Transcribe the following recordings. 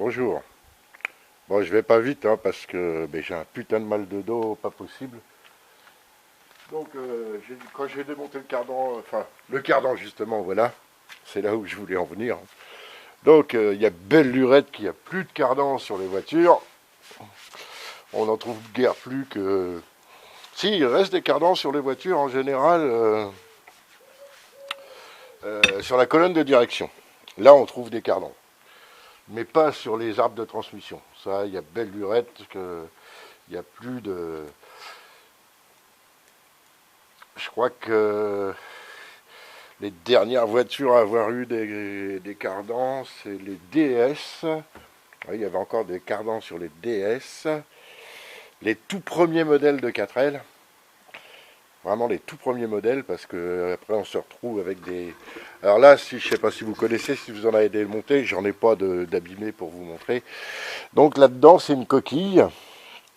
Bonjour. Bon, je vais pas vite hein, parce que j'ai un putain de mal de dos, pas possible. Donc, quand j'ai démonté le cardan, enfin, le cardan justement, voilà, c'est là où je voulais en venir. Donc, il y a belle lurette qu'il n'y a plus de cardan sur les voitures. On n'en trouve guère plus que. Si, il reste des cardans sur les voitures en général, sur la colonne de direction. Là, on trouve des cardans. Mais pas sur les arbres de transmission. Ça, il y a belle lurette que. Il n'y a plus de. Je crois que les dernières voitures à avoir eu des cardans, c'est les DS. Oui, il y avait encore des cardans sur les DS. Les tout premiers modèles de 4L. Vraiment les tout premiers modèles, parce que après on se retrouve avec des. Alors là, si je sais pas si vous connaissez, si vous en avez démonté, j'en ai pas d'abîmé pour vous montrer. Donc là-dedans, c'est une coquille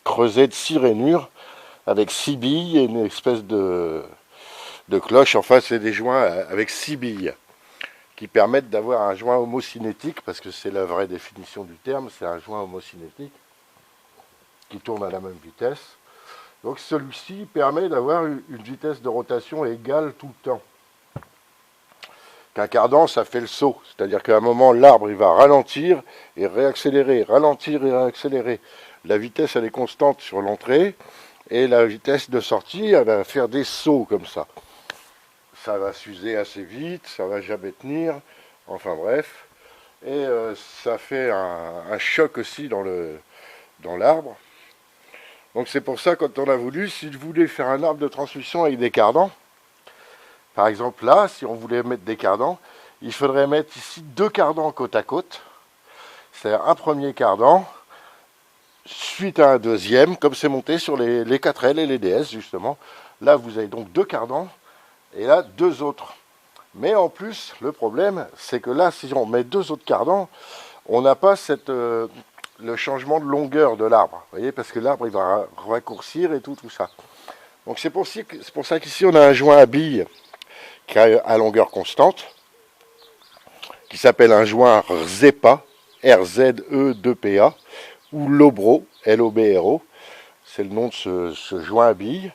creusée de 6 rainures avec 6 billes et une espèce de cloche. Enfin, c'est des joints avec 6 billes qui permettent d'avoir un joint homocinétique, parce que c'est la vraie définition du terme, c'est un joint homocinétique qui tourne à la même vitesse. Donc celui-ci permet d'avoir une vitesse de rotation égale tout le temps. Qu'un cardan, ça fait le saut, c'est-à-dire qu'à un moment, l'arbre il va ralentir et réaccélérer, ralentir et réaccélérer. La vitesse, elle est constante sur l'entrée, et la vitesse de sortie, elle va faire des sauts comme ça. Ça va s'user assez vite, ça va jamais tenir, enfin bref. Et ça fait un choc aussi dans l'arbre. Donc c'est pour ça, quand on a voulu, si je voulais faire un arbre de transmission avec des cardans, par exemple là, si on voulait mettre des cardans, il faudrait mettre ici 2 cardans côte à côte. C'est-à-dire un premier cardan, suite à un deuxième, comme c'est monté sur les 4L et les DS justement. Là, vous avez donc 2 cardans, et là, 2 autres. Mais en plus, le problème, c'est que là, si on met 2 autres cardans, on n'a pas le changement de longueur de l'arbre. Vous voyez, parce que l'arbre, il va raccourcir et tout ça. Donc c'est pour ça qu'ici, on a un joint à billes qui a à longueur constante, qui s'appelle un joint RZEPA, R-Z-E-2-P-A, ou Lobro, L-O-B-R-O. C'est le nom de ce joint à billes.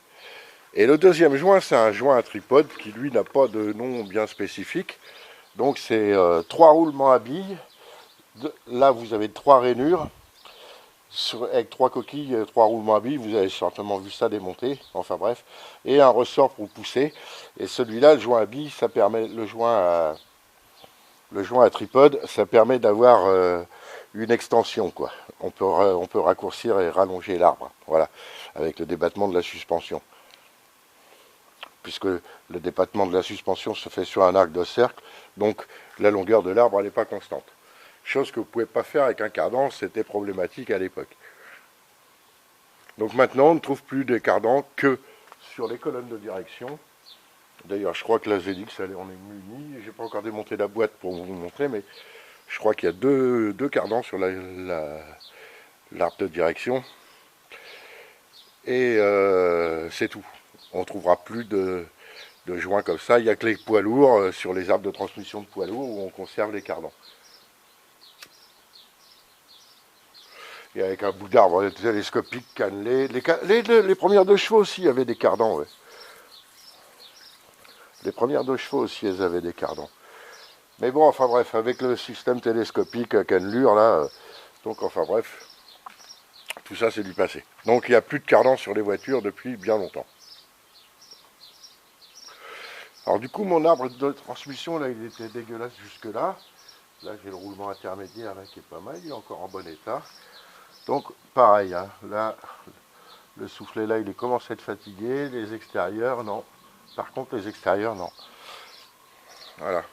Et le deuxième joint, c'est un joint à tripode qui, lui, n'a pas de nom bien spécifique. Donc c'est 3 roulements à billes. Là, vous avez 3 rainures. Avec 3 coquilles, 3 roulements à billes, vous avez certainement vu ça démonter, enfin bref, et un ressort pour pousser. Et celui-là, le joint à billes, ça permet, le joint à tripode, ça permet d'avoir une extension, quoi. On peut raccourcir et rallonger l'arbre, voilà, avec le débattement de la suspension. Puisque le débattement de la suspension se fait sur un arc de cercle, donc la longueur de l'arbre, elle n'est pas constante. Chose que vous ne pouvez pas faire avec un cardan, c'était problématique à l'époque. Donc maintenant, on ne trouve plus des cardans que sur les colonnes de direction. D'ailleurs, je crois que la ZX, elle en est munie. Je n'ai pas encore démonté la boîte pour vous montrer, mais je crois qu'il y a deux cardans sur l'arbre de direction. Et c'est tout. On ne trouvera plus de joints comme ça. Il n'y a que les poids lourds, sur les arbres de transmission de poids lourds, où on conserve les cardans. Et avec un bout d'arbre télescopique cannelé. Les premières 2 chevaux aussi avaient des cardans, ouais. Les premières 2 chevaux aussi, elles avaient des cardans. Mais bon, enfin bref, avec le système télescopique à cannelure, là, donc enfin bref, tout ça c'est du passé. Donc il n'y a plus de cardans sur les voitures depuis bien longtemps. Alors du coup, mon arbre de transmission, là, il était dégueulasse jusque-là. Là, j'ai le roulement intermédiaire, là, qui est pas mal, il est encore en bon état. Donc, pareil, hein, là, le soufflet, là, il commence à être fatigué. Les extérieurs, non. Par contre, les extérieurs, non. Voilà.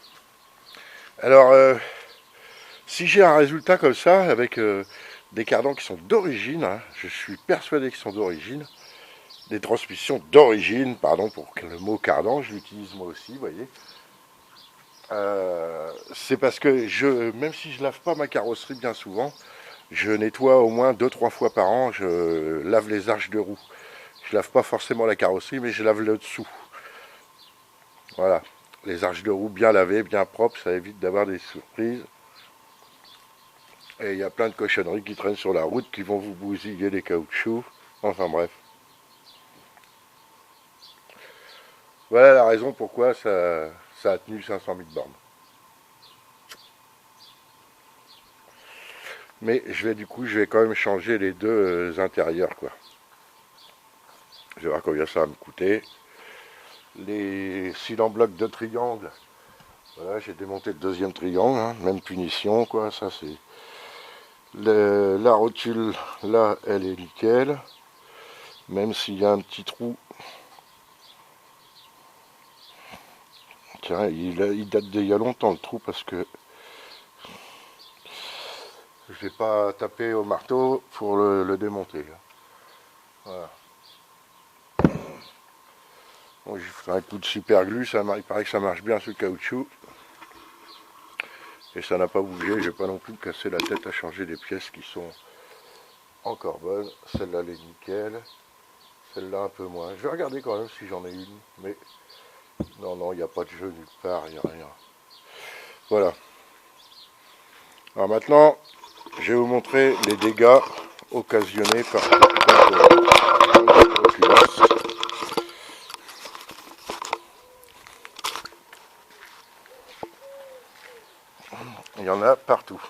Alors, si j'ai un résultat comme ça, avec des cardans qui sont d'origine, hein, je suis persuadé qu'ils sont d'origine, des transmissions d'origine, pardon pour le mot cardan, je l'utilise moi aussi, vous voyez. C'est parce que même si je lave pas ma carrosserie bien souvent, je nettoie au moins 2-3 fois par an, je lave les arches de roue. Je lave pas forcément la carrosserie, mais je lave le dessous. Voilà. Les arches de roue bien lavées, bien propres, ça évite d'avoir des surprises. Et il y a plein de cochonneries qui traînent sur la route qui vont vous bousiller les caoutchoucs. Enfin bref. Voilà la raison pourquoi ça a tenu 500 000 bornes. Mais je vais quand même changer les deux intérieurs, quoi. Je vais voir combien ça va me coûter. Les cylindres blocs de triangle. Voilà, j'ai démonté le deuxième triangle, hein, même punition, quoi. Ça c'est. La rotule, là, elle est nickel. Même s'il y a un petit trou. Tiens, il date d'il y a longtemps le trou parce que je n'ai pas tapé au marteau pour le démonter. Voilà. Bon, j'ai fait un coup de super glue, il paraît que ça marche bien sur le caoutchouc. Et ça n'a pas bougé, je n'ai pas non plus cassé la tête à changer des pièces qui sont encore bonnes. Celle-là, elle est nickel. Celle-là, un peu moins. Je vais regarder quand même si j'en ai une. Mais non, il n'y a pas de jeu nulle part, il n'y a rien. Voilà. Alors maintenant, je vais vous montrer les dégâts occasionnés par l'Oculus. Il y en a partout.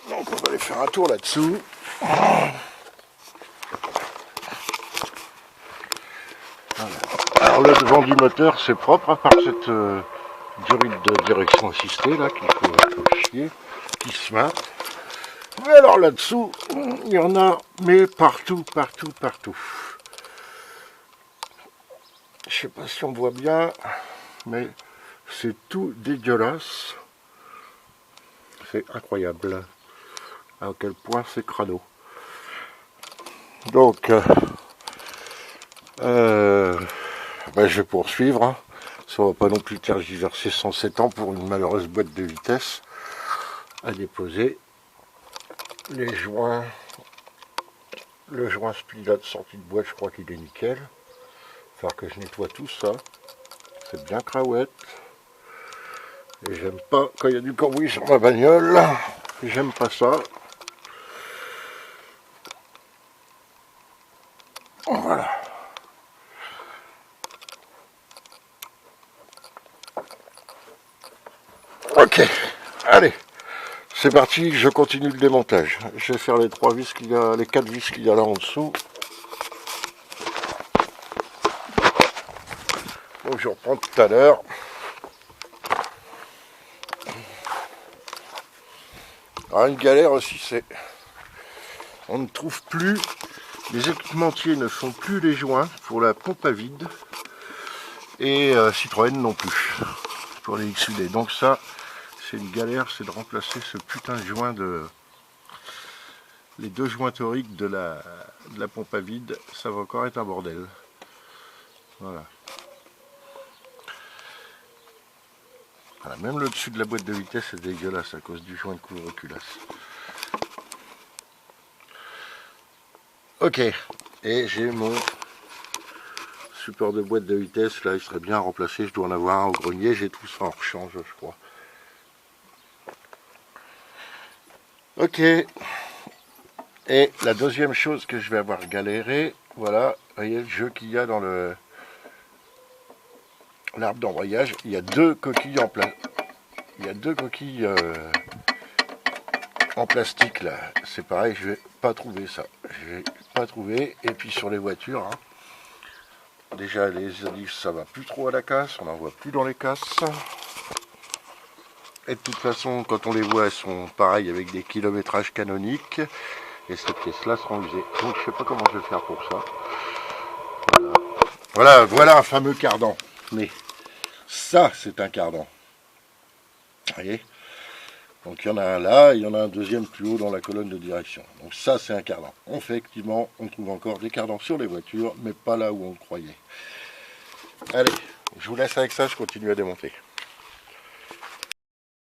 Donc on va aller faire un tour là-dessous. Voilà. Alors le devant du moteur c'est propre à part cette durite de direction assistée là qu'il faut chier, qui se mate. Mais alors là-dessous, il y en a, mais partout. Je sais pas si on voit bien, mais c'est tout dégueulasse. C'est incroyable à quel point c'est crado. Donc, je vais poursuivre. Hein. Ça va pas non plus tergiverser 107 ans pour une malheureuse boîte de vitesse à déposer. Les joints, le joint Spilot sorti de boîte, je crois qu'il est nickel. Il va falloir que je nettoie tout ça. C'est bien craouette. Et j'aime pas quand il y a du cambouis sur ma bagnole. J'aime pas ça. Voilà. Ok, allez, c'est parti, je continue le démontage. Je vais faire les 3 vis qu'il y a, les 4 vis qu'il y a là en dessous. Donc je reprends tout à l'heure. Alors une galère aussi, c'est on ne trouve plus, les équipementiers ne font plus les joints pour la pompe à vide et Citroën non plus pour les XUD. Donc ça, c'est une galère, c'est de remplacer ce putain de joint les deux joints toriques de la pompe à vide, ça va encore être un bordel. Voilà. Voilà, même le dessus de la boîte de vitesse est dégueulasse à cause du joint de couvre-culasse. Ok, et j'ai mon support de boîte de vitesse, là il serait bien à remplacer, je dois en avoir un au grenier, j'ai tout ça en rechange je crois. Ok, et la deuxième chose que je vais avoir galéré, voilà, vous voyez le jeu qu'il y a dans l'arbre d'embrayage, il y a deux coquilles en place. Il y a deux coquilles en plastique là, c'est pareil, je vais pas trouver ça. Je vais pas trouver, et puis sur les voitures, hein, déjà les olives ça va plus trop à la casse, on n'en voit plus dans les casses. Et de toute façon, quand on les voit, elles sont pareilles avec des kilométrages canoniques. Et ces pièces-là seront usées. Donc je sais pas comment je vais faire pour ça. Voilà un fameux cardan. Mais ça, c'est un cardan. Vous voyez? Donc il y en a un là, il y en a un deuxième plus haut dans la colonne de direction. Donc ça, c'est un cardan. Effectivement, on trouve encore des cardans sur les voitures, mais pas là où on le croyait. Allez, je vous laisse avec ça, je continue à démonter.